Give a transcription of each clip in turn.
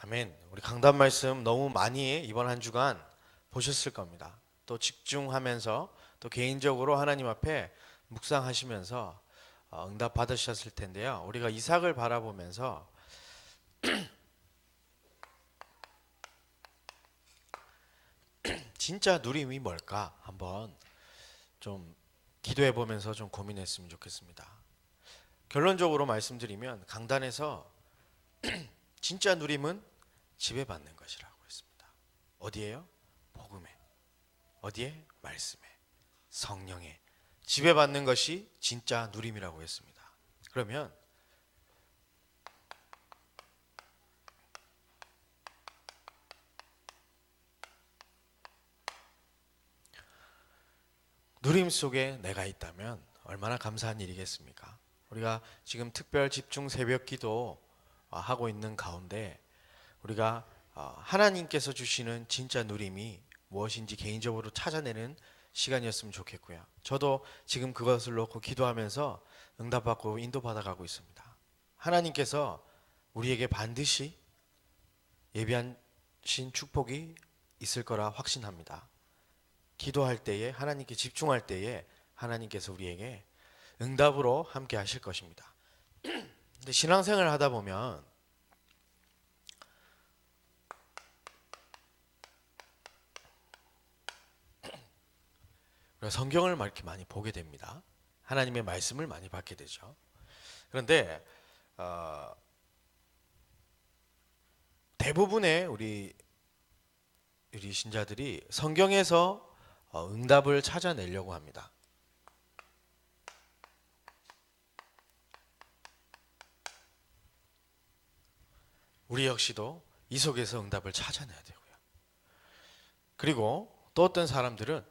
아멘. 우리 강단 말씀 너무 많이 이번 한 주간 보셨을 겁니다. 또 집중하면서 또 개인적으로 하나님 앞에 묵상하시면서 응답 받으셨을 텐데요. 우리가 이삭을 바라보면서 진짜 누림이 뭘까 한번 좀 기도해 보면서 좀 고민했으면 좋겠습니다. 결론적으로 말씀드리면 강단에서 진짜 누림은 지배받는 것이라고 했습니다. 어디에요? 복음에. 어디에? 말씀에. 성령에. 지배받는 것이 진짜 누림이라고 했습니다. 그러면 누림 속에 내가 있다면 얼마나 감사한 일이겠습니까? 우리가 지금 특별 집중 새벽 기도 하고 있는 가운데 우리가 하나님께서 주시는 진짜 누림이 무엇인지 개인적으로 찾아내는 시간이었으면 좋겠고요. 저도 지금 그것을 놓고 기도하면서 응답받고 인도받아가고 있습니다. 하나님께서 우리에게 반드시 예비하신 축복이 있을 거라 확신합니다. 기도할 때에 하나님께 집중할 때에 하나님께서 우리에게 응답으로 함께 하실 것입니다. 근데 신앙생활을 하다 보면 성경을 이렇게 많이 보게 됩니다. 하나님의 말씀을 많이 받게 되죠. 그런데 대부분의 우리 신자들이 성경에서 응답을 찾아내려고 합니다. 우리 역시도 이 속에서 응답을 찾아내야 되고요. 그리고 또 어떤 사람들은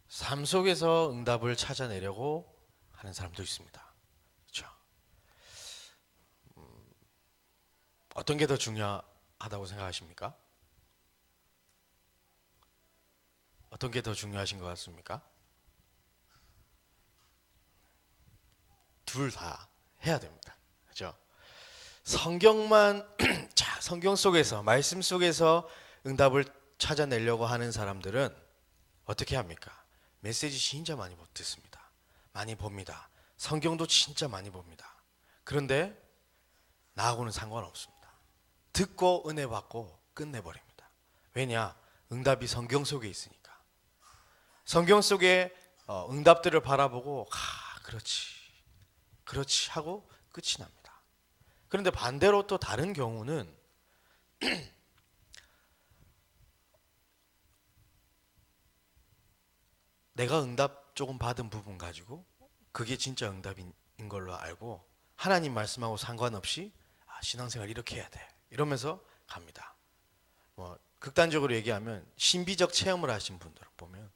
삶 속에서 응답을 찾아내려고 하는 사람도 있습니다. 그렇죠? 어떤 게 더 중요하다고 생각하십니까? 어떤 게 더 중요하신 것 같습니까? 둘 다 해야 됩니다. 그렇죠? 성경만 자, 성경 속에서 말씀 속에서 응답을 찾아내려고 하는 사람들은 어떻게 합니까? 메시지 진짜 많이 못 듣습니다. 많이 봅니다. 성경도 진짜 많이 봅니다. 그런데 나하고는 상관없습니다. 듣고 은혜 받고 끝내버립니다. 왜냐? 응답이 성경 속에 있으니까. 성경 속에 응답들을 바라보고 그렇지 그렇지 하고 끝이 납니다. 그런데 반대로 또 다른 경우는 내가 응답 조금 받은 부분 가지고 그게 진짜 응답인 걸로 알고 하나님 말씀하고 상관없이 신앙생활 이렇게 해야 돼 이러면서 갑니다. 뭐 극단적으로 얘기하면 신비적 체험을 하신 분들 보면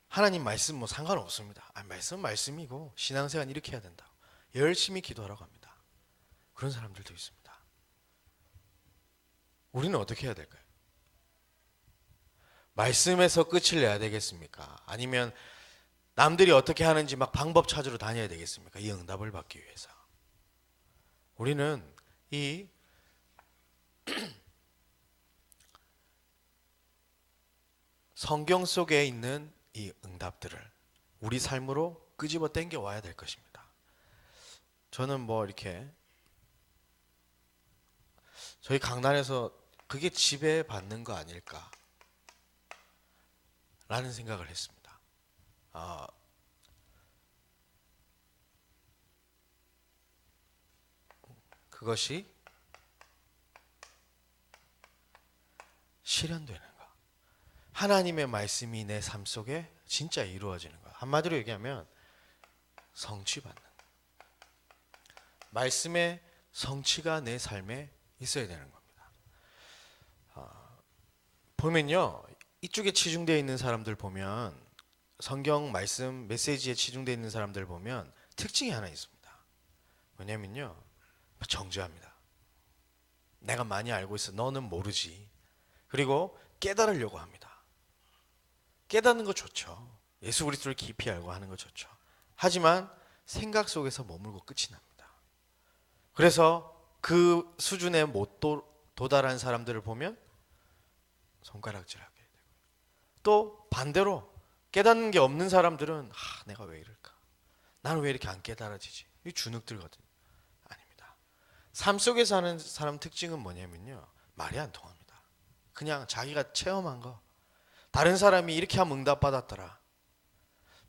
하나님 말씀 뭐 상관없습니다. 말씀은 말씀이고 신앙생활 이렇게 해야 된다. 열심히 기도하라고 합니다. 그런 사람들도 있습니다. 우리는 어떻게 해야 될까요? 말씀에서 끝을 내야 되겠습니까? 아니면 남들이 어떻게 하는지 막 방법 찾으러 다녀야 되겠습니까? 이 응답을 받기 위해서. 우리는 이 성경 속에 있는 이 응답들을 우리 삶으로 끄집어 당겨 와야 될 것입니다. 저는 뭐 이렇게 저희 강단에서 그게 지배받는 거 아닐까 라는 생각을 했습니다. 그것이 실현되는 것. 하나님의 말씀이 내 삶 속에 진짜 이루어지는 것. 한마디로 얘기하면 성취받는. 말씀의 성취가 내 삶에 있어야 되는 겁니다. 보면요, 이쪽에 치중되어 있는 사람들 보면 성경 말씀 메시지에 치중되어 있는 사람들 보면 특징이 하나 있습니다. 뭐냐면요, 정죄합니다. 내가 많이 알고 있어. 너는 모르지. 그리고 깨달으려고 합니다. 깨닫는 거 좋죠. 예수 그리스도를 깊이 알고 하는 거 좋죠. 하지만 생각 속에서 머물고 끝이 납니다. 그래서 그 수준에 못 도달한 사람들을 보면 손가락질하게 되고, 또 반대로 깨닫는 게 없는 사람들은 내가 왜 이럴까? 나는 왜 이렇게 안 깨달아지지? 이 주눅들거든요. 아닙니다. 삶 속에서 하는 사람 특징은 뭐냐면요, 말이 안 통합니다. 그냥 자기가 체험한 거, 다른 사람이 이렇게 하면 응답받았더라.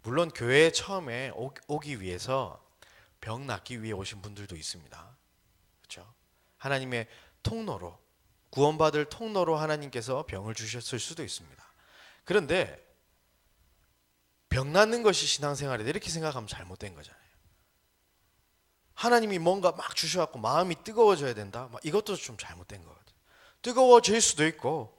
물론 교회에 처음에 오기 위해서 병 낫기 위해 오신 분들도 있습니다. 그렇죠? 하나님의 통로로, 구원받을 통로로 하나님께서 병을 주셨을 수도 있습니다. 그런데 병 낫는 것이 신앙생활이다 이렇게 생각하면 잘못된 거잖아요. 하나님이 뭔가 막 주셔갖고 마음이 뜨거워져야 된다, 이것도 좀 잘못된 거거든요. 뜨거워질 수도 있고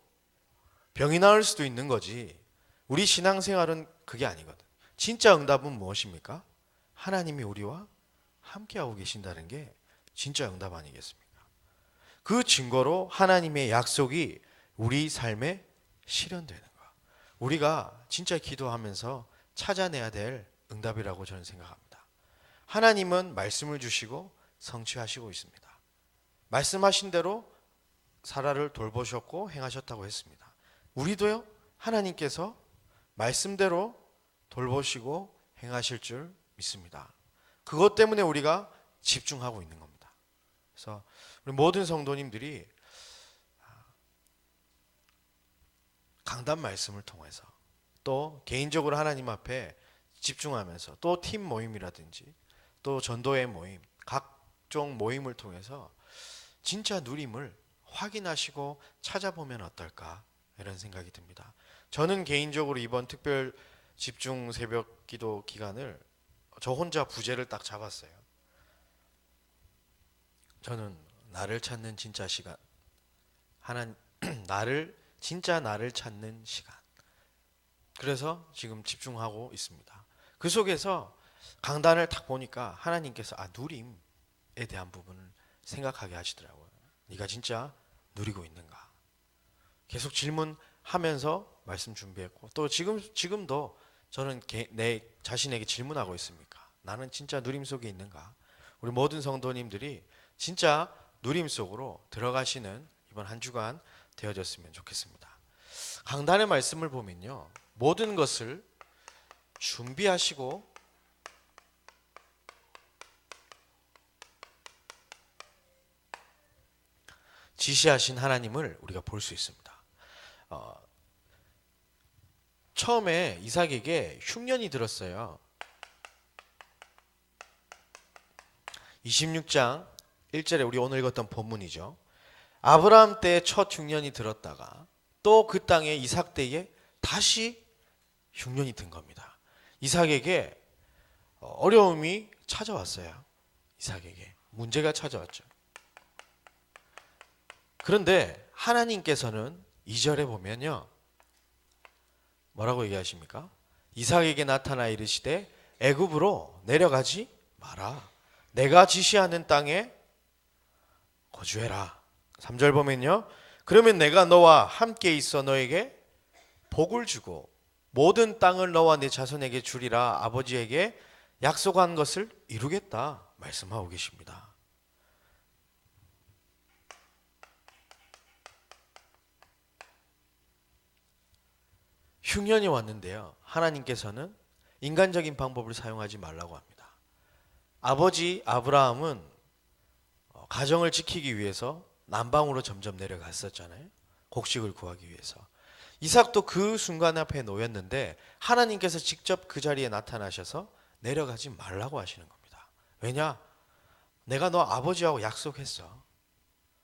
병이 나을 수도 있는 거지, 우리 신앙생활은 그게 아니거든. 진짜 응답은 무엇입니까? 하나님이 우리와 함께하고 계신다는 게 진짜 응답 아니겠습니까? 그 증거로 하나님의 약속이 우리 삶에 실현되는 거야. 우리가 진짜 기도하면서 찾아내야 될 응답이라고 저는 생각합니다. 하나님은 말씀을 주시고 성취하시고 있습니다. 말씀하신 대로 사라를 돌보셨고 행하셨다고 했습니다. 우리도요, 하나님께서 말씀대로 돌보시고 행하실 줄 믿습니다. 그것 때문에 우리가 집중하고 있는 겁니다. 그래서 우리 모든 성도님들이 강단 말씀을 통해서, 또 개인적으로 하나님 앞에 집중하면서, 또 팀 모임이라든지 또 전도의 모임, 각종 모임을 통해서 진짜 누림을 확인하시고 찾아보면 어떨까, 이런 생각이 듭니다. 저는 개인적으로 이번 특별 집중 새벽 기도 기간을 저 혼자 부제를 딱 잡았어요. 저는 나를 찾는 진짜 시간, 나를 찾는 시간. 그래서 지금 집중하고 있습니다. 그 속에서 강단을 딱 보니까 하나님께서 누림에 대한 부분을 생각하게 하시더라고요. 네가 진짜 누리고 있는가? 계속 질문하면서 말씀 준비했고, 또 지금도 저는 내 자신에게 질문하고 있습니까? 나는 진짜 누림 속에 있는가? 우리 모든 성도님들이 진짜 누림 속으로 들어가시는 이번 한 주간 되어졌으면 좋겠습니다. 강단의 말씀을 보면요, 모든 것을 준비하시고 지시하신 하나님을 우리가 볼 수 있습니다. 처음에 이삭에게 흉년이 들었어요. 26장 1절에 우리 오늘 읽었던 본문이죠. 아브라함 때 첫 흉년이 들었다가 또 그 땅에 이삭 때에 다시 흉년이 든 겁니다. 이삭에게 어려움이 찾아왔어요. 이삭에게 문제가 찾아왔죠. 그런데 하나님께서는 2절에 보면요, 뭐라고 얘기하십니까? 이삭에게 나타나 이르시되 애굽으로 내려가지 마라. 내가 지시하는 땅에 거주해라. 3절 보면요, 그러면 내가 너와 함께 있어 너에게 복을 주고 모든 땅을 너와 네 자손에게 주리라. 아버지에게 약속한 것을 이루겠다 말씀하고 계십니다. 흉년이 왔는데요, 하나님께서는 인간적인 방법을 사용하지 말라고 합니다. 아버지 아브라함은 가정을 지키기 위해서 남방으로 점점 내려갔었잖아요. 곡식을 구하기 위해서. 이삭도 그 순간 앞에 놓였는데 하나님께서 직접 그 자리에 나타나셔서 내려가지 말라고 하시는 겁니다. 왜냐? 내가 너 아버지하고 약속했어.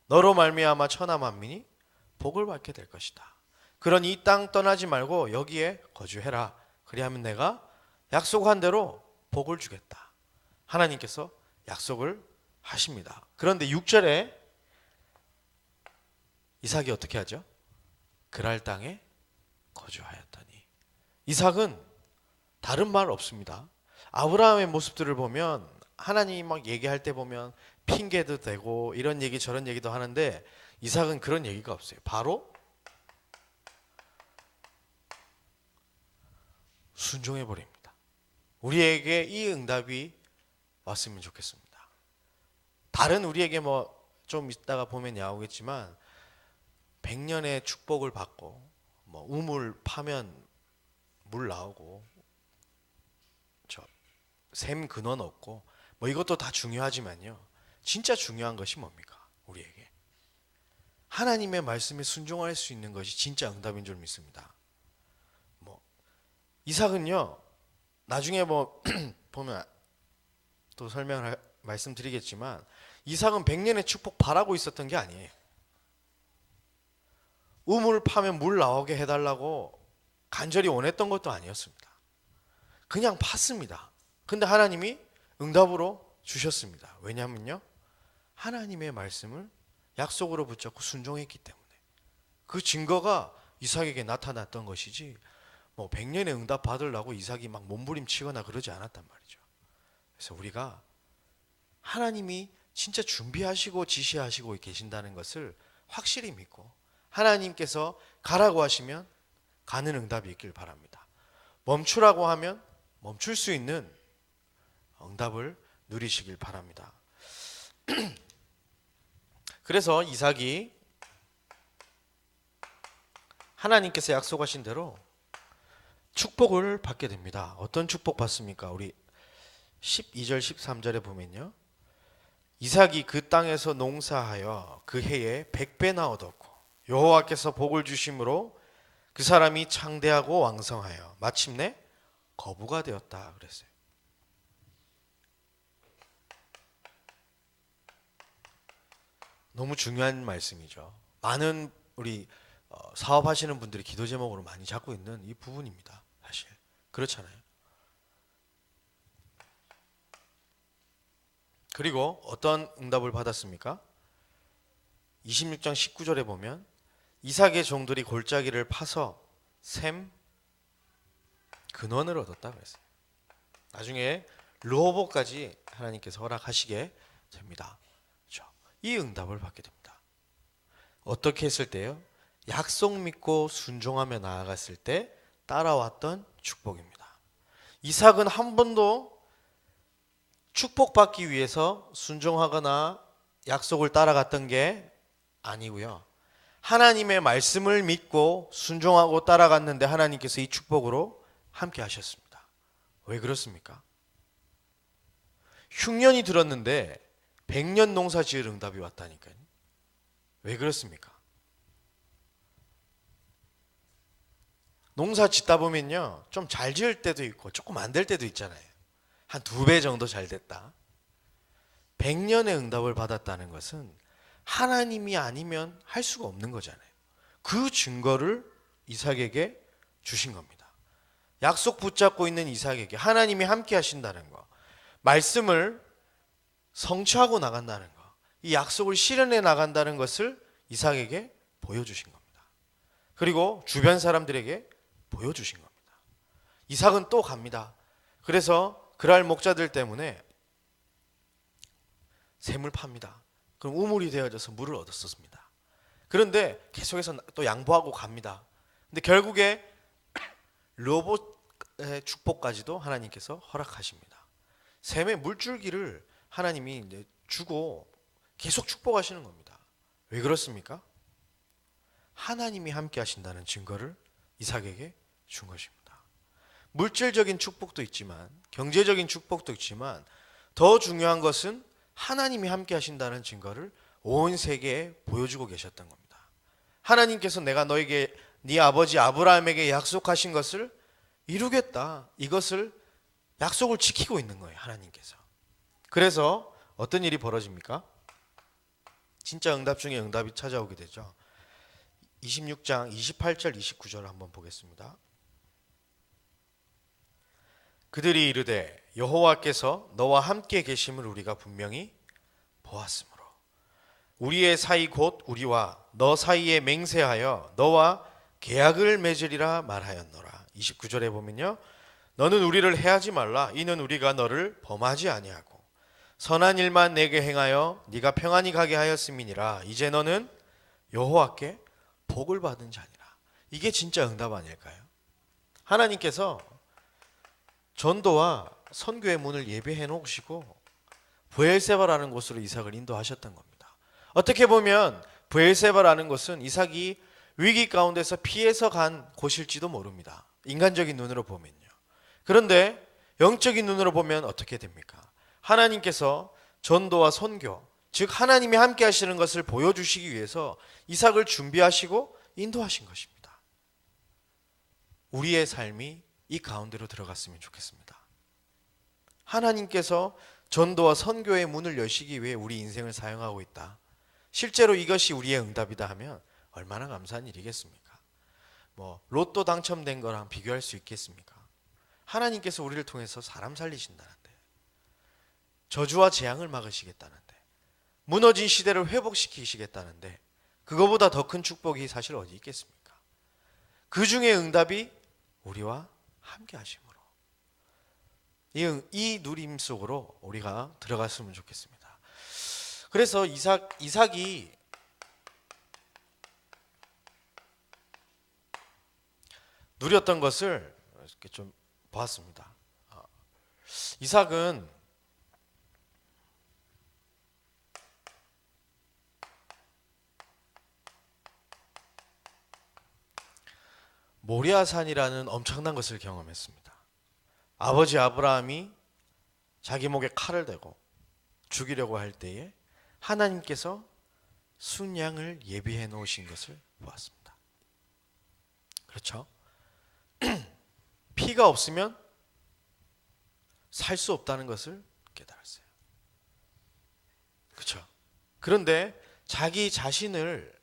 너로 말미암아 천하 만민이 복을 받게 될 것이다. 그러니 이 땅 떠나지 말고 여기에 거주해라. 그리하면 내가 약속한 대로 복을 주겠다. 하나님께서 약속을 하십니다. 그런데 6절에 이삭이 어떻게 하죠? 그랄 땅에 거주하였더니. 이삭은 다른 말 없습니다. 아브라함의 모습들을 보면 하나님이 막 얘기할 때 보면 핑계도 대고 이런 얘기 저런 얘기도 하는데 이삭은 그런 얘기가 없어요. 바로 순종해 버립니다. 우리에게 이 응답이 왔으면 좋겠습니다. 다른 우리에게 뭐 좀 있다가 보면 나오겠지만 100년의 축복을 받고 뭐 우물 파면 물 나오고 샘 근원 없고 뭐 이것도 다 중요하지만요. 진짜 중요한 것이 뭡니까? 우리에게 하나님의 말씀에 순종할 수 있는 것이 진짜 응답인 줄 믿습니다. 뭐 이삭은요. 나중에 뭐 보면 또 설명을 말씀드리겠지만 이삭은 100년의 축복 바라고 있었던 게 아니에요. 우물 파면 물 나오게 해달라고 간절히 원했던 것도 아니었습니다. 그냥 팠습니다. 근데 하나님이 응답으로 주셨습니다. 왜냐하면요. 하나님의 말씀을 약속으로 붙잡고 순종했기 때문에 그 증거가 이삭에게 나타났던 것이지 뭐 100년의 응답 받으려고 이삭이 막 몸부림치거나 그러지 않았단 말이죠. 그래서 우리가 하나님이 진짜 준비하시고 지시하시고 계신다는 것을 확실히 믿고 하나님께서 가라고 하시면 가는 응답이 있길 바랍니다. 멈추라고 하면 멈출 수 있는 응답을 누리시길 바랍니다. 그래서 이삭이 하나님께서 약속하신 대로 축복을 받게 됩니다. 어떤 축복 받습니까? 우리 12절 13절에 보면요. 이삭이 그 땅에서 농사하여 그 해에 100배나 얻었고 여호와께서 복을 주심으로 그 사람이 창대하고 왕성하여 마침내 거부가 되었다 그랬어요. 너무 중요한 말씀이죠. 많은 우리 사업하시는 분들이 기도 제목으로 많이 잡고 있는 이 부분입니다. 사실 그렇잖아요. 그리고 어떤 응답을 받았습니까? 26장 19절에 보면 이삭의 종들이 골짜기를 파서 샘 근원을 얻었다 그랬어요. 나중에 르호보까지 하나님께서 허락하시게 됩니다. 그렇죠? 이 응답을 받게 됩니다. 어떻게 했을 때요? 약속 믿고 순종하며 나아갔을 때 따라왔던 축복입니다. 이삭은 한 번도 축복받기 위해서 순종하거나 약속을 따라갔던 게 아니고요. 하나님의 말씀을 믿고 순종하고 따라갔는데 하나님께서 이 축복으로 함께 하셨습니다. 왜 그렇습니까? 흉년이 들었는데 100년 농사 지을 응답이 왔다니까요. 왜 그렇습니까? 농사 짓다 보면요. 좀 잘 지을 때도 있고 조금 안 될 때도 있잖아요. 한 2배 정도 잘 됐다. 100년의 응답을 받았다는 것은 하나님이 아니면 할 수가 없는 거잖아요. 그 증거를 이삭에게 주신 겁니다. 약속 붙잡고 있는 이삭에게 하나님이 함께 하신다는 거, 말씀을 성취하고 나간다는 거, 이 약속을 실현해 나간다는 것을 이삭에게 보여주신 겁니다. 그리고 주변 사람들에게 보여주신 겁니다. 이삭은 또 갑니다. 그래서 그랄 목자들 때문에 샘을 팝니다. 그럼 우물이 되어져서 물을 얻었습니다. 그런데 계속해서 또 양보하고 갑니다. 근데 결국에 르호보의 축복까지도 하나님께서 허락하십니다. 샘의 물줄기를 하나님이 이제 주고 계속 축복하시는 겁니다. 왜 그렇습니까? 하나님이 함께 하신다는 증거를 이삭에게 준 것입니다. 물질적인 축복도 있지만 경제적인 축복도 있지만 더 중요한 것은 하나님이 함께 하신다는 증거를 온 세계에 보여주고 계셨던 겁니다. 하나님께서 내가 너에게 네 아버지 아브라함에게 약속하신 것을 이루겠다. 이것을 약속을 지키고 있는 거예요. 하나님께서. 그래서 어떤 일이 벌어집니까? 진짜 응답 중에 응답이 찾아오게 되죠. 26장 28절 29절 한번 보겠습니다. 그들이 이르되 여호와께서 너와 함께 계심을 우리가 분명히 보았으므로 우리의 사이 곧 우리와 너 사이에 맹세하여 너와 계약을 맺으리라 말하였노라. 29절에 보면요. 너는 우리를 해하지 말라. 이는 우리가 너를 범하지 아니하고 선한 일만 내게 행하여 네가 평안히 가게 하였음이니라. 이제 너는 여호와께 복을 받은 자니라. 이게 진짜 응답 아닐까요? 하나님께서 전도와 선교의 문을 예비해 놓으시고 브엘세바라는 곳으로 이삭을 인도하셨던 겁니다. 어떻게 보면 브엘세바라는 곳은 이삭이 위기 가운데서 피해서 간 곳일지도 모릅니다. 인간적인 눈으로 보면요. 그런데 영적인 눈으로 보면 어떻게 됩니까? 하나님께서 전도와 선교, 즉 하나님이 함께 하시는 것을 보여주시기 위해서 이삭을 준비하시고 인도하신 것입니다. 우리의 삶이 이 가운데로 들어갔으면 좋겠습니다. 하나님께서 전도와 선교의 문을 여시기 위해 우리 인생을 사용하고 있다. 실제로 이것이 우리의 응답이다 하면 얼마나 감사한 일이겠습니까? 로또 당첨된 거랑 비교할 수 있겠습니까? 하나님께서 우리를 통해서 사람 살리신다는데, 저주와 재앙을 막으시겠다는데, 무너진 시대를 회복시키시겠다는데, 그거보다 더 큰 축복이 사실 어디 있겠습니까? 그 중에 응답이 우리와 함께 하심으로 이 누림 속으로 우리가 들어갔으면 좋겠습니다. 그래서 이삭이 누렸던 것을 이렇게 좀 보았습니다. 이삭은 모리아산이라는 엄청난 것을 경험했습니다. 아버지 아브라함이 자기 목에 칼을 대고 죽이려고 할 때에 하나님께서 순양을 예비해 놓으신 것을 보았습니다. 그렇죠? 피가 없으면 살 수 없다는 것을 깨달았어요. 그렇죠? 그런데 자기 자신을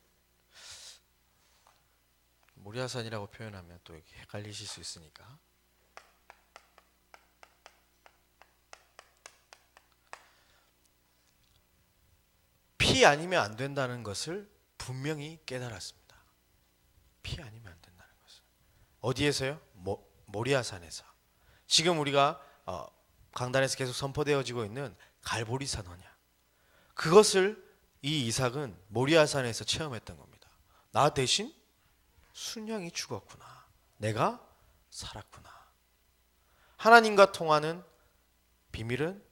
모리아산이라고 표현하면 또 헷갈리실 수 있으니까 피 아니면 안 된다는 것을 분명히 깨달았습니다. 피 아니면 안 된다는 것을. 어디에서요? 모리아산에서. 지금 우리가 강단에서 계속 선포되어지고 있는 갈보리산 언약. 그것을 이 이삭은 모리아산에서 체험했던 겁니다. 나 대신 순양이 죽었구나. 내가 살았구나. 하나님과 통하는 비밀은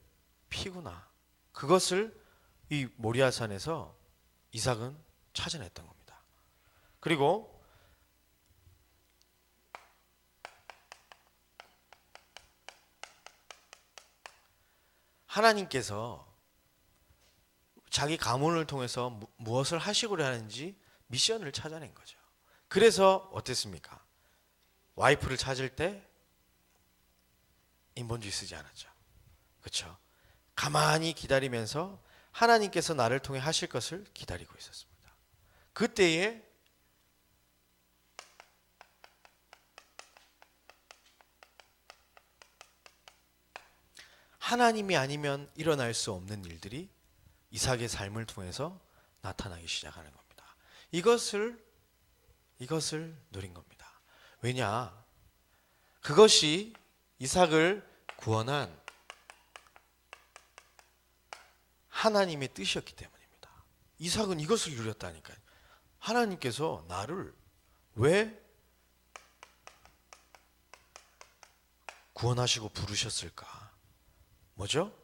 피구나. 그것을 이 모리아산에서 이삭은 찾아냈던 겁니다. 그리고 하나님께서 자기 가문을 통해서 무엇을 하시고자 하는지 미션을 찾아낸 거죠. 그래서 어땠습니까? 와이프를 찾을 때 인본주의 쓰지 않았죠. 그렇죠? 가만히 기다리면서 하나님께서 나를 통해 하실 것을 기다리고 있었습니다. 그때에 하나님이 아니면 일어날 수 없는 일들이 이삭의 삶을 통해서 나타나기 시작하는 겁니다. 이것을 누린 겁니다. 왜냐? 그것이 이삭을 구원한 하나님의 뜻이었기 때문입니다. 이삭은 이것을 누렸다니까요. 하나님께서 나를 왜 구원하시고 부르셨을까? 뭐죠?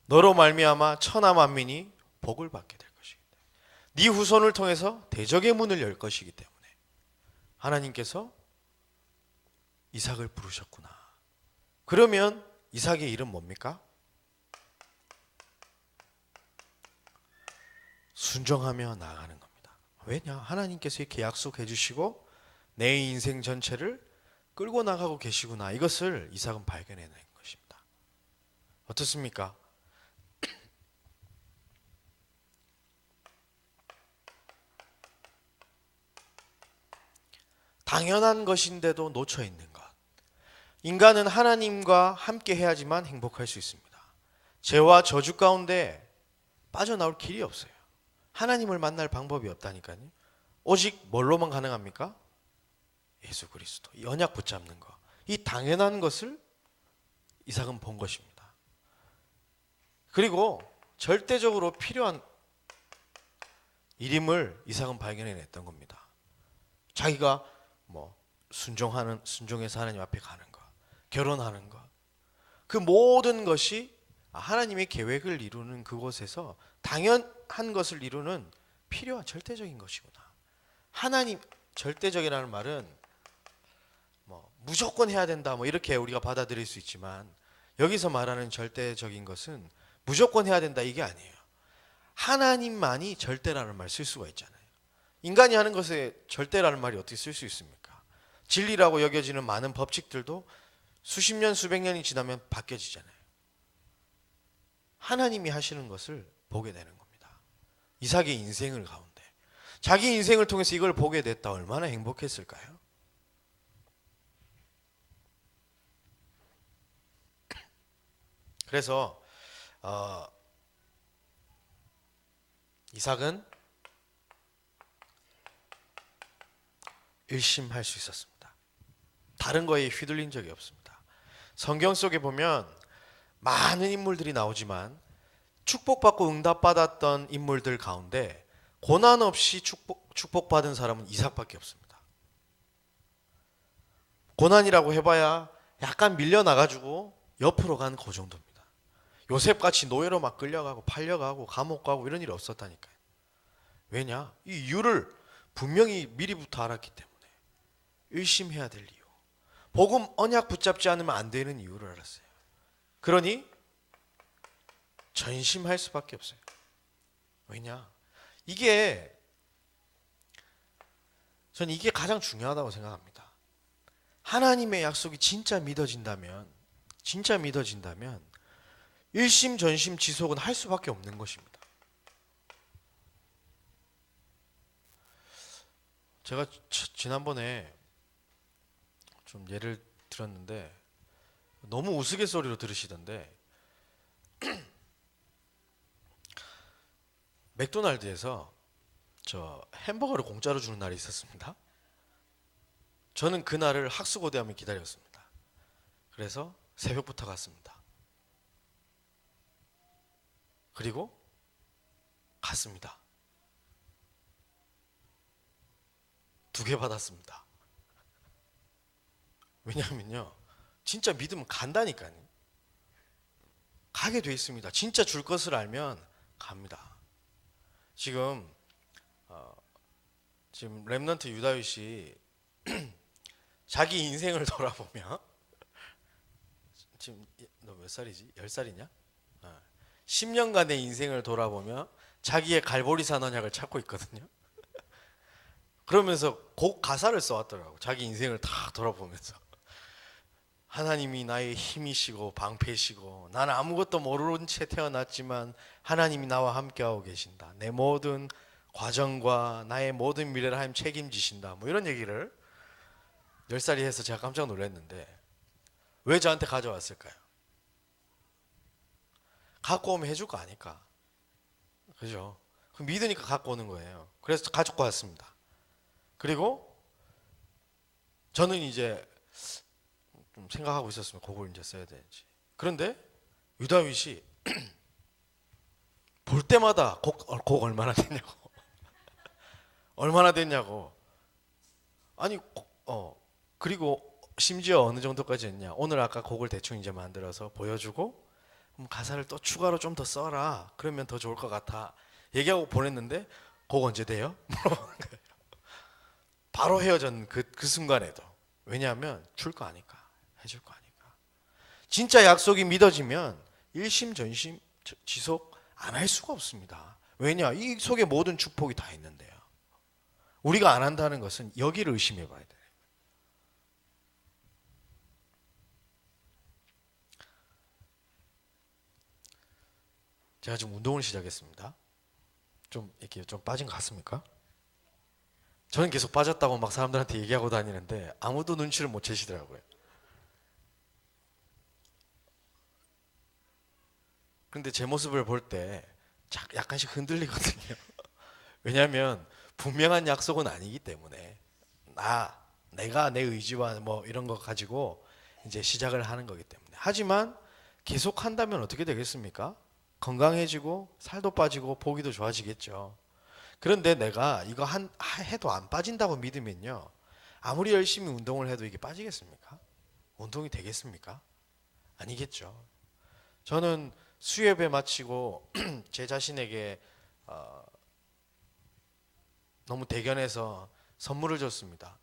너로 말미암아 천하 만민이 복을 받게 될 것이기 때문에, 네 후손을 통해서 대적의 문을 열 것이기 때문에 하나님께서 이삭을 부르셨구나. 그러면 이삭의 일은 뭡니까? 순종하며 나아가는 겁니다. 왜냐? 하나님께서 이렇게 약속해 주시고 내 인생 전체를 끌고 나가고 계시구나. 이것을 이삭은 발견해낸 것입니다. 어떻습니까? 당연한 것인데도 놓쳐 있는 것. 인간은 하나님과 함께 해야지만 행복할 수 있습니다. 죄와 저주 가운데 빠져나올 길이 없어요. 하나님을 만날 방법이 없다니까요. 오직 뭘로만 가능합니까? 예수 그리스도. 이 언약 붙잡는 것. 이 당연한 것을 이삭은 본 것입니다. 그리고 절대적으로 필요한 일임을 이삭은 발견해냈던 겁니다. 자기가 순종해서 하나님 앞에 가는 것, 결혼하는 것, 그 모든 것이 하나님의 계획을 이루는 그곳에서 당연한 것을 이루는 필요한 절대적인 것이구나. 하나님, 절대적이라는 말은 뭐 무조건 해야 된다 뭐 이렇게 우리가 받아들일 수 있지만, 여기서 말하는 절대적인 것은 무조건 해야 된다 이게 아니에요. 하나님만이 절대라는 말 쓸 수가 있잖아요. 인간이 하는 것에 절대라는 말이 어떻게 쓸 수 있습니까? 진리라고 여겨지는 많은 법칙들도 수십 년, 수백 년이 지나면 바뀌어지잖아요. 하나님이 하시는 것을 보게 되는 겁니다. 이삭의 인생을 가운데 자기 인생을 통해서 이걸 보게 됐다. 얼마나 행복했을까요? 그래서 이삭은 일심할 수 있었습니다. 다른 거에 휘둘린 적이 없습니다. 성경 속에 보면 많은 인물들이 나오지만 축복받고 응답받았던 인물들 가운데 고난 없이 축복받은 사람은 이삭밖에 없습니다. 고난이라고 해봐야 약간 밀려나가지고 옆으로 간 그 정도입니다. 요셉같이 노예로 막 끌려가고 팔려가고 감옥 가고 이런 일이 없었다니까요. 왜냐? 이 이유를 분명히 미리부터 알았기 때문에. 일심해야 될 이유, 복음 언약 붙잡지 않으면 안 되는 이유를 알았어요. 그러니 전심할 수밖에 없어요. 왜냐? 전 이게 가장 중요하다고 생각합니다. 하나님의 약속이 진짜 믿어진다면 일심 전심 지속은 할 수밖에 없는 것입니다. 제가 지난번에 좀 예를 들었는데 너무 우스갯소리로 들으시던데, 맥도날드에서 저 햄버거를 공짜로 주는 날이 있었습니다. 저는 그날을 학수고대하며 기다렸습니다. 그래서 새벽부터 갔습니다. 그리고 갔습니다. 2개 받았습니다. 왜냐하면요, 진짜 믿으면 간다니까요. 가게 돼 있습니다. 진짜 줄 것을 알면 갑니다. 지금 렘넌트 유다윗이 자기 인생을 돌아보며, 지금 너 몇 살이지? 10살이냐? 10년간의 인생을 돌아보며 자기의 갈보리산 언약을 찾고 있거든요. 그러면서 곡 가사를 써왔더라고. 자기 인생을 다 돌아보면서 하나님이 나의 힘이시고 방패시고 나는 아무것도 모르는 채 태어났지만 하나님이 나와 함께하고 계신다. 내 모든 과정과 나의 모든 미래를 하나님 책임지신다. 뭐 이런 얘기를 10살이 해서 제가 깜짝 놀랐는데, 왜 저한테 가져왔을까요? 갖고 오면 해줄 거 아니까. 그죠? 그럼 믿으니까 갖고 오는 거예요. 그래서 가지고 왔습니다. 그리고 저는 이제 좀 생각하고 있었으면 곡을 이제 써야 되는지. 그런데 유다윗이 볼 때마다 곡 얼마나 됐냐고. 얼마나 됐냐고. 아니, 그리고 심지어 어느 정도까지 했냐. 오늘 아까 곡을 대충 이제 만들어서 보여주고, 그럼 가사를 또 추가로 좀 더 써라. 그러면 더 좋을 것 같아. 얘기하고 보냈는데, 곡 언제 돼요? 물어보는 거예요. 바로 헤어진 그 순간에도. 왜냐하면 줄 거 아니까. 해줄 거 아니까. 진짜 약속이 믿어지면 일심 전심 지속 안 할 수가 없습니다. 왜냐? 이 속에 모든 축복이 다 있는데요. 우리가 안 한다는 것은 여기를 의심해 봐야 돼요. 제가 지금 운동을 시작했습니다. 좀 이렇게 좀 빠진 것 같습니까? 저는 계속 빠졌다고 막 사람들한테 얘기하고 다니는데 아무도 눈치를 못 채시더라고요. 근데 제 모습을 볼 때 약간씩 흔들리거든요. 왜냐하면 분명한 약속은 아니기 때문에 내가 내 의지와 뭐 이런 거 가지고 이제 시작을 하는 거기 때문에. 하지만 계속 한다면 어떻게 되겠습니까? 건강해지고 살도 빠지고 보기도 좋아지겠죠. 그런데 내가 이거 해도 안 빠진다고 믿으면요, 아무리 열심히 운동을 해도 이게 빠지겠습니까? 운동이 되겠습니까? 아니겠죠. 저는 수예배 마치고 제 자신에게 너무 대견해서 선물을 줬습니다.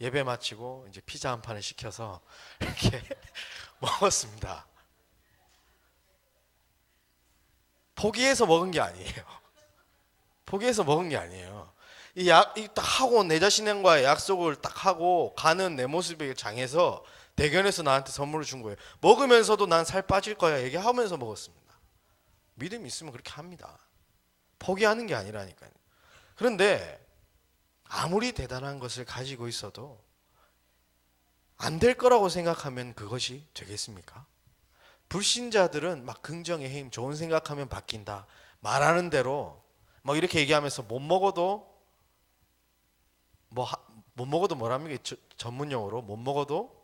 예배 마치고 이제 피자 한 판을 시켜서 이렇게 먹었습니다. 포기해서 먹은 게 아니에요. 포기해서 먹은 게 아니에요. 딱 하고 내 자신과의 약속을 딱 하고 가는 내 모습에 장해서 대견해서 나한테 선물을 준 거예요. 먹으면서도 난 살 빠질 거야 얘기하면서 먹었습니다. 믿음 있으면 그렇게 합니다. 포기하는 게 아니라니까요. 그런데 아무리 대단한 것을 가지고 있어도 안 될 거라고 생각하면 그것이 되겠습니까? 불신자들은 막 긍정의 힘, 좋은 생각하면 바뀐다 말하는 대로 막 이렇게 얘기하면서 못 먹어도 뭐랍니까? 전문 용어로 못 먹어도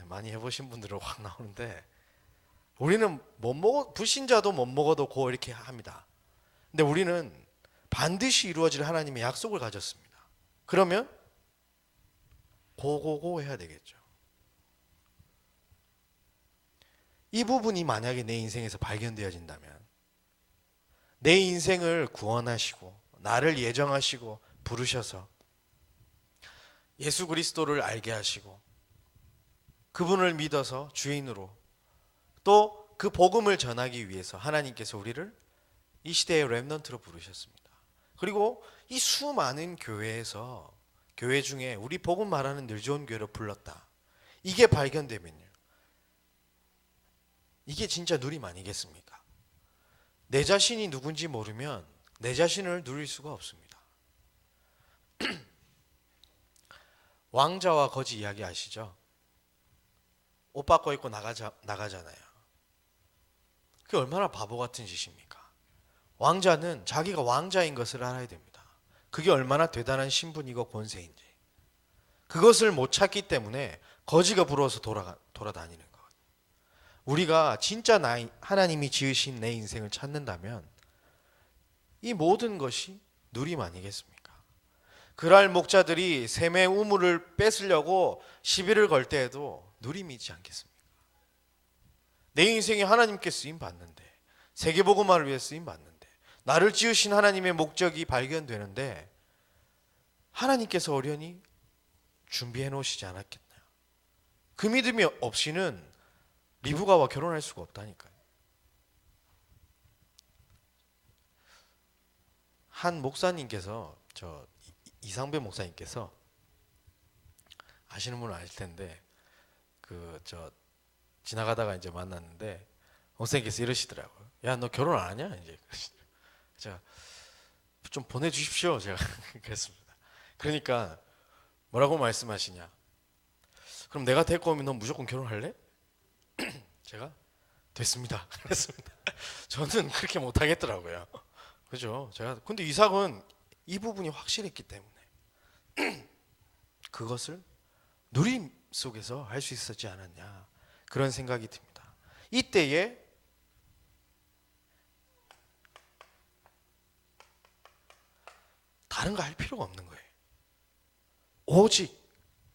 많이 해보신 분들은 확 나오는데 우리는 불신자도 못 먹어도 고 이렇게 합니다. 근데 우리는 반드시 이루어질 하나님의 약속을 가졌습니다. 그러면 고고고 해야 되겠죠. 이 부분이 만약에 내 인생에서 발견되어진다면 내 인생을 구원하시고 나를 예정하시고 부르셔서 예수 그리스도를 알게 하시고 그분을 믿어서 주인으로 또 그 복음을 전하기 위해서 하나님께서 우리를 이 시대의 렘넌트로 부르셨습니다. 그리고 이 수많은 교회에서 교회 중에 우리 복음 말하는 늘 좋은 교회로 불렀다. 이게 발견되면요. 이게 진짜 누림 아니겠습니까? 내 자신이 누군지 모르면 내 자신을 누릴 수가 없습니다. 왕자와 거지 이야기 아시죠? 옷 바꿔 입고 나가잖아요. 그게 얼마나 바보 같은 짓입니까? 왕자는 자기가 왕자인 것을 알아야 됩니다. 그게 얼마나 대단한 신분이고 권세인지. 그것을 못 찾기 때문에 거지가 부러워서 돌아다니는 것. 우리가 진짜 하나님이 지으신 내 인생을 찾는다면 이 모든 것이 누림 아니겠습니까? 그랄 목자들이 샘의 우물을 뺏으려고 시비를 걸 때에도 누림이 있지 않겠습니까? 내 인생에 하나님께 쓰임 받는데, 세계복음화를 위해 쓰임 받는데, 나를 지으신 하나님의 목적이 발견되는데 하나님께서 어련히 준비해 놓으시지 않았겠나요? 그 믿음이 없이는 리브가와 결혼할 수가 없다니까요. 한 목사님께서 이상배 목사님께서 아시는 분은 아실 텐데 지나가다가 이제 만났는데 목사님께서 이러시더라고요. 야, 너 결혼 안 하냐? 이제 제가 좀 보내주십시오. 제가 그랬습니다. 그러니까 뭐라고 말씀하시냐? 그럼 내가 데리고 오면 너 무조건 결혼할래? 제가 됐습니다. 그랬습니다. 저는 그렇게 못 하겠더라고요. 그죠? 근데 이삭은 이 부분이 확실했기 때문에 그것을 누림 속에서 할 수 있었지 않았냐 그런 생각이 듭니다. 이때에 다른 거 할 필요가 없는 거예요. 오직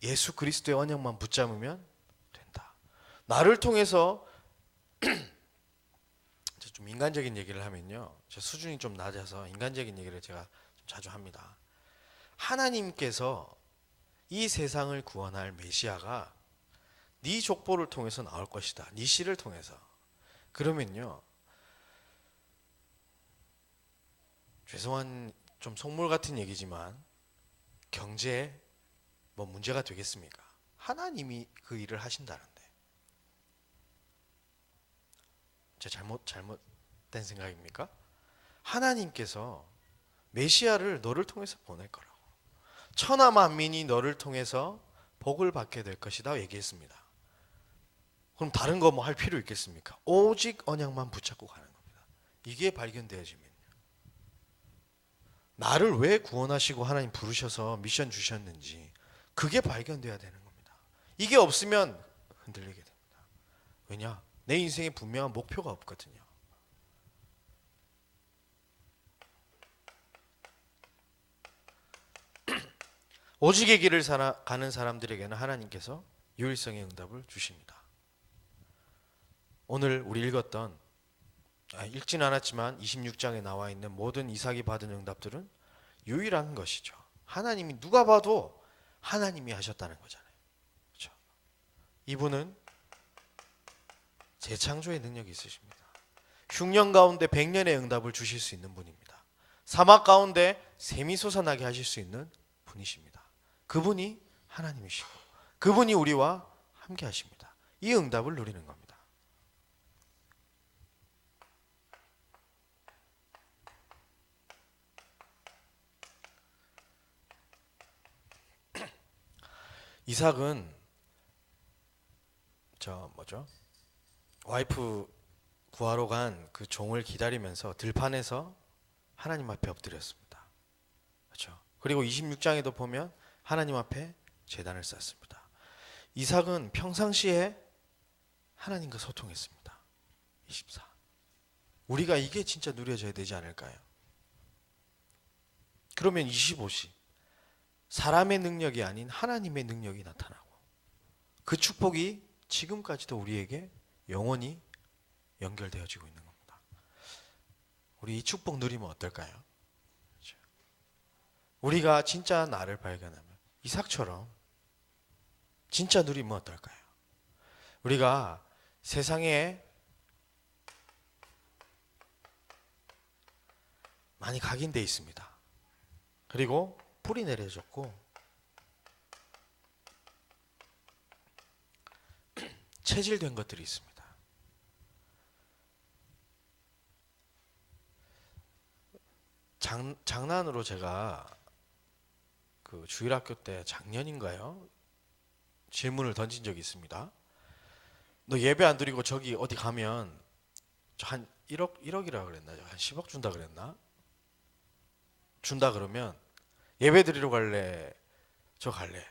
예수 그리스도의 언약만 붙잡으면 된다. 나를 통해서 좀 인간적인 얘기를 하면요, 제 수준이 좀 낮아서 인간적인 얘기를 제가 좀 자주 합니다. 하나님께서 이 세상을 구원할 메시아가 네 족보를 통해서 나올 것이다. 네 씨를 통해서. 그러면요, 죄송한 좀 속물 같은 얘기지만 경제에 뭐 문제가 되겠습니까? 하나님이 그 일을 하신다는데. 제 잘못된 생각입니까? 하나님께서 메시아를 너를 통해서 보낼 거라고. 천하 만민이 너를 통해서 복을 받게 될 것이다 얘기했습니다. 그럼 다른 거 뭐 할 필요 있겠습니까? 오직 언약만 붙잡고 가는 겁니다. 이게 발견되어지면요, 나를 왜 구원하시고 하나님 부르셔서 미션 주셨는지 그게 발견돼야 되는 겁니다. 이게 없으면 흔들리게 됩니다. 왜냐? 내 인생에 분명한 목표가 없거든요. 오직의 길을 가는 사람들에게는 하나님께서 유일성의 응답을 주십니다. 오늘 우리 읽었던 읽지는 않았지만 26장에 나와 있는 모든 이삭이 받은 응답들은 유일한 것이죠. 하나님이 누가 봐도 하나님이 하셨다는 거잖아요. 그렇죠? 이분은 재창조의 능력이 있으십니다. 흉년 가운데 100년의 응답을 주실 수 있는 분입니다. 사막 가운데 샘이 솟아나게 하실 수 있는 분이십니다. 그분이 하나님이시고 그분이 우리와 함께 하십니다. 이 응답을 누리는 겁니다. 이삭은 와이프 구하러 간 그 종을 기다리면서 들판에서 하나님 앞에 엎드렸습니다. 그렇죠? 그리고 26장에도 보면 하나님 앞에 제단을 쌓습니다. 이삭은 평상시에 하나님과 소통했습니다. 24. 우리가 이게 진짜 누려져야 되지 않을까요? 그러면 25시 사람의 능력이 아닌 하나님의 능력이 나타나고 그 축복이 지금까지도 우리에게 영원히 연결되어지고 있는 겁니다. 우리 이 축복 누리면 어떨까요? 그렇죠? 우리가 진짜 나를 발견하면 이삭처럼 진짜 누리면 어떨까요? 우리가 세상에 많이 각인되어 있습니다. 그리고 뿌리 내려졌고 체질된 것들이 있습니다. 장난으로 제가 그 주일학교 때 작년인가요? 질문을 던진 적이 있습니다. 너 예배 안 드리고 저기 어디 가면 한 1억이라 그랬나? 한 10억 준다 그랬나? 준다 그러면 예배 드리러 갈래? 저 갈래?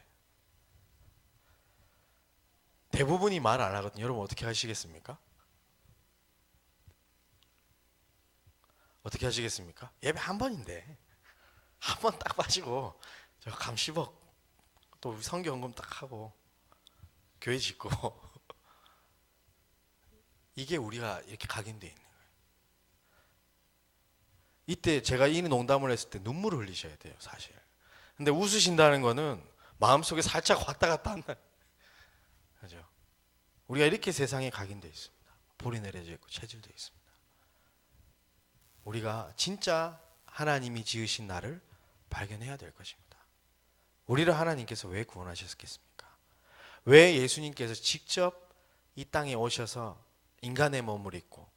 대부분이 말 안 하거든요. 여러분 어떻게 하시겠습니까? 어떻게 하시겠습니까? 예배 한 번인데 한 번 딱 빠지고 저 감 10억 또 성경금 딱 하고 교회 짓고 이게 우리가 이렇게 각인되어 있는 거예요. 이때 제가 이 농담을 했을 때 눈물을 흘리셔야 돼요, 사실. 근데 웃으신다는 거는 마음속에 살짝 왔다 갔다 한다. 그죠? 우리가 이렇게 세상에 각인되어 있습니다. 볼이 내려져 있고 체질되어 있습니다. 우리가 진짜 하나님이 지으신 나를 발견해야 될 것입니다. 우리를 하나님께서 왜 구원하셨겠습니까? 왜 예수님께서 직접 이 땅에 오셔서 인간의 몸을 입고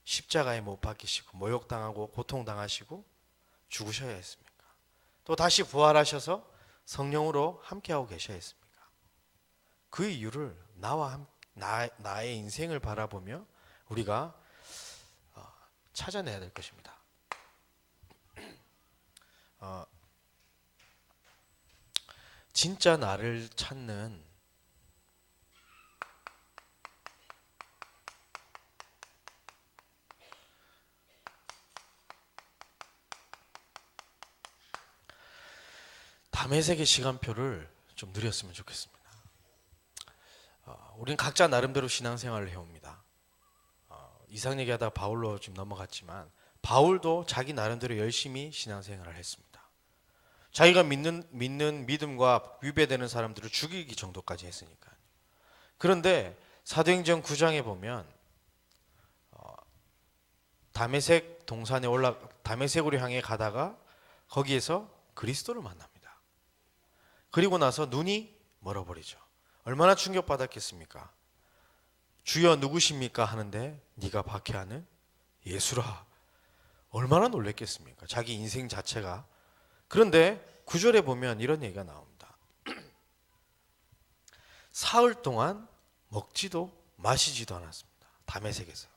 십자가에 못 박히시고 모욕당하고 고통당하시고 죽으셔야 했습니까? 또 다시 부활하셔서 성령으로 함께하고 계셔야 했습니까? 그 이유를 나의 인생을 바라보며 우리가 찾아내야 될 것입니다. 진짜 나를 찾는 다메섹의 시간표를 좀 누렸으면 좋겠습니다. 우린 각자 나름대로 신앙생활을 해옵니다. 이상 얘기하다가 바울로 지금 넘어갔지만 바울도 자기 나름대로 열심히 신앙생활을 했습니다. 자기가 믿는 믿음과 위배되는 사람들을 죽이기 정도까지 했으니까요. 그런데 사도행전 9장에 보면 다메섹 동산에 다메섹으로 향해 가다가 거기에서 그리스도를 만납니다. 그리고 나서 눈이 멀어버리죠. 얼마나 충격받았겠습니까? 주여 누구십니까? 하는데 네가 박해하는 예수라. 얼마나 놀랬겠습니까? 자기 인생 자체가. 그런데 9절에 보면 이런 얘기가 나옵니다. 사흘 동안 먹지도 마시지도 않았습니다. 다메섹에서.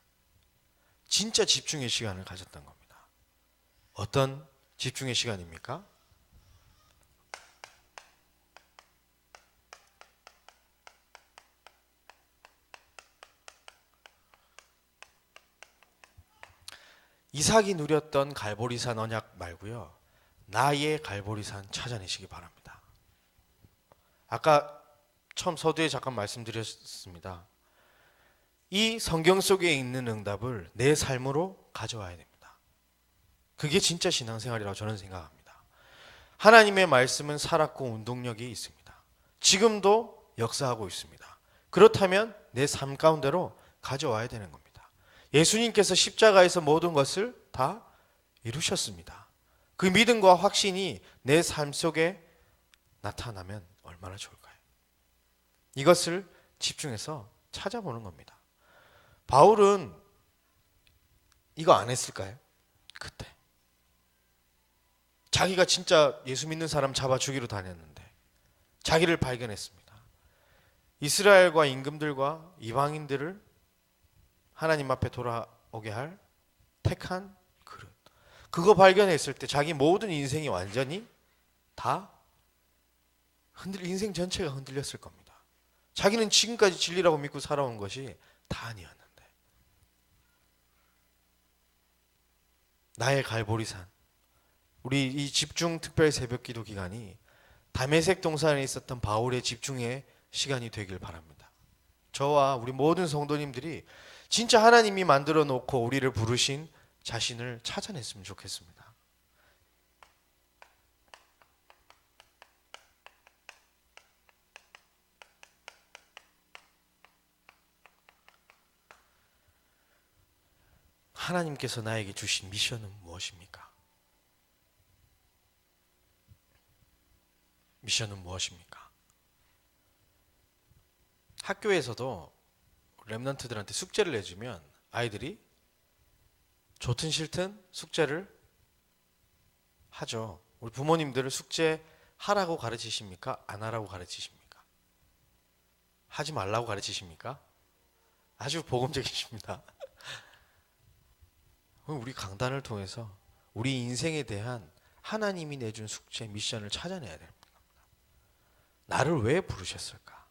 진짜 집중의 시간을 가졌던 겁니다. 어떤 집중의 시간입니까? 이삭이 누렸던 갈보리산 언약 말고요. 나의 갈보리산 찾아내시기 바랍니다. 아까 처음 서두에 잠깐 말씀드렸습니다. 이 성경 속에 있는 응답을 내 삶으로 가져와야 됩니다. 그게 진짜 신앙생활이라고 저는 생각합니다. 하나님의 말씀은 살았고 운동력이 있습니다. 지금도 역사하고 있습니다. 그렇다면 내 삶 가운데로 가져와야 되는 겁니다. 예수님께서 십자가에서 모든 것을 다 이루셨습니다. 그 믿음과 확신이 내 삶 속에 나타나면 얼마나 좋을까요? 이것을 집중해서 찾아보는 겁니다. 바울은 이거 안 했을까요? 그때 자기가 진짜 예수 믿는 사람 잡아 죽이러 다녔는데 자기를 발견했습니다. 이스라엘과 임금들과 이방인들을 하나님 앞에 돌아오게 할 택한 그릇. 그거 발견했을 때 자기 모든 인생이 완전히 다 인생 전체가 흔들렸을 겁니다. 자기는 지금까지 진리라고 믿고 살아온 것이 다 아니었는데. 나의 갈보리산, 우리 이 집중 특별 새벽 기도 기간이 다메섹 동산에 있었던 바울의 집중의 시간이 되길 바랍니다. 저와 우리 모든 성도님들이 진짜 하나님이 만들어 놓고 우리를 부르신 자신을 찾아냈으면 좋겠습니다. 하나님께서 나에게 주신 미션은 무엇입니까? 미션은 무엇입니까? 학교에서도 랩런트들한테 숙제를 내주면 아이들이 좋든 싫든 숙제를 하죠. 우리 부모님들은 숙제 하라고 가르치십니까? 안 하라고 가르치십니까? 하지 말라고 가르치십니까? 아주 복음적이십니다. 우리 강단을 통해서 우리 인생에 대한 하나님이 내준 숙제, 미션을 찾아내야 됩니다. 나를 왜 부르셨을까?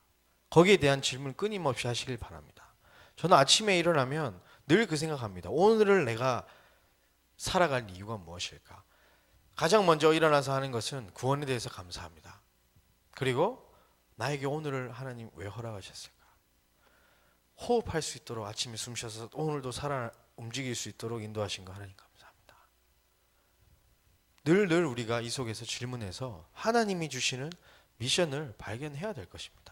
거기에 대한 질문 끊임없이 하시길 바랍니다. 저는 아침에 일어나면 늘 그 생각합니다. 오늘을 내가 살아갈 이유가 무엇일까? 가장 먼저 일어나서 하는 것은 구원에 대해서 감사합니다. 그리고 나에게 오늘을 하나님 왜 허락하셨을까? 호흡할 수 있도록 아침에 숨 쉬어서 오늘도 움직일 수 있도록 인도하신 거 하나님 감사합니다. 늘 우리가 이 속에서 질문해서 하나님이 주시는 미션을 발견해야 될 것입니다.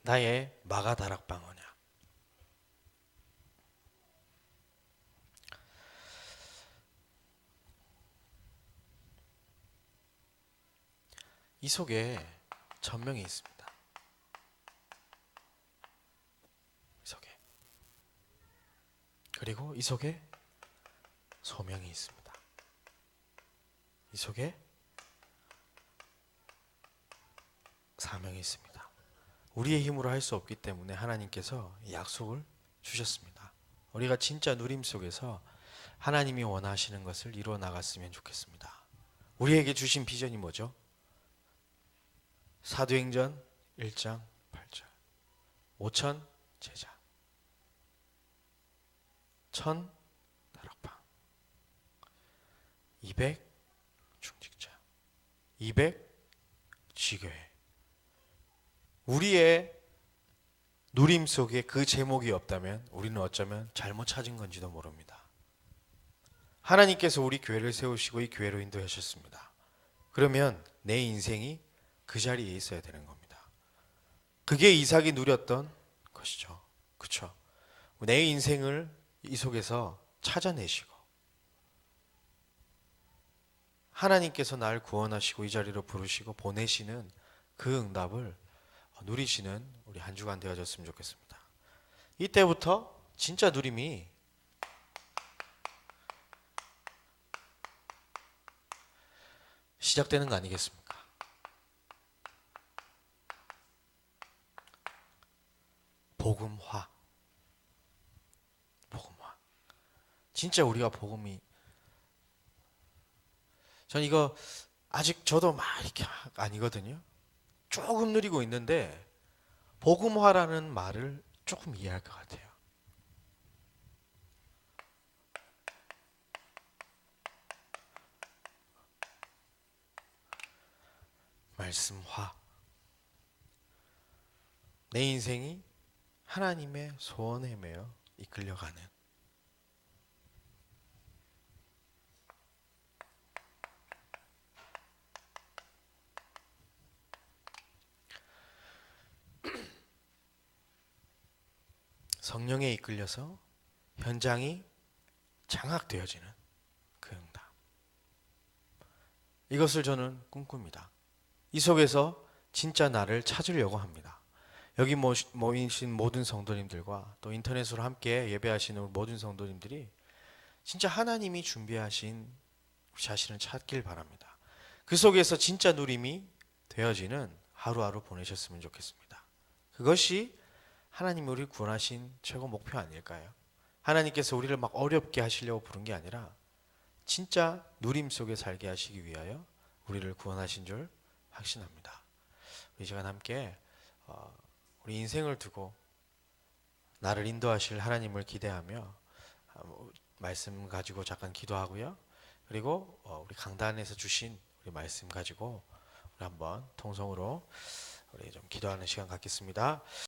나의 마가다락방어냐. 이 속에 전명이 있습니다. 이 속에. 그리고 이 속에 소명이 있습니다. 이 속에 사명이 있습니다. 우리의 힘으로 할 수 없기 때문에 하나님께서 약속을 주셨습니다. 우리가 진짜 누림 속에서 하나님이 원하시는 것을 이루어 나갔으면 좋겠습니다. 우리에게 주신 비전이 뭐죠? 사도행전 1장 8절 5천 제자 1000 다락방 200 중직자 200 지교회. 우리의 누림 속에 그 제목이 없다면 우리는 어쩌면 잘못 찾은 건지도 모릅니다. 하나님께서 우리 교회를 세우시고 이 교회로 인도하셨습니다. 그러면 내 인생이 그 자리에 있어야 되는 겁니다. 그게 이삭이 누렸던 것이죠. 그렇죠? 내 인생을 이 속에서 찾아내시고 하나님께서 날 구원하시고 이 자리로 부르시고 보내시는 그 응답을 누리시는 우리 한 주간 되어졌으면 좋겠습니다. 이때부터 진짜 누림이 시작되는 거 아니겠습니까? 복음화. 진짜 우리가 복음이, 전 이거 아직 저도 막 이렇게 아니거든요. 조금 누리고 있는데 복음화라는 말을 조금 이해할 것 같아요. 말씀화. 내 인생이 하나님의 소원에 매여 이끌려가는, 성령에 이끌려서 현장이 장악되어지는 그 응답. 이것을 저는 꿈꿉니다. 이 속에서 진짜 나를 찾으려고 합니다. 여기 모이신 모든 성도님들과 또 인터넷으로 함께 예배하시는 모든 성도님들이 진짜 하나님이 준비하신 우리 자신을 찾길 바랍니다. 그 속에서 진짜 누림이 되어지는 하루하루 보내셨으면 좋겠습니다. 그것이 하나님이 우리를 구원하신 최고 목표 아닐까요? 하나님께서 우리를 막 어렵게 하시려고 부른 게 아니라 진짜 누림 속에 살게 하시기 위하여 우리를 구원하신 줄 확신합니다. 이 시간 함께 우리 인생을 두고 나를 인도하실 하나님을 기대하며 말씀 가지고 잠깐 기도하고요. 그리고 우리 강단에서 주신 우리 말씀 가지고 우리 한번 통성으로 우리 좀 기도하는 시간 갖겠습니다.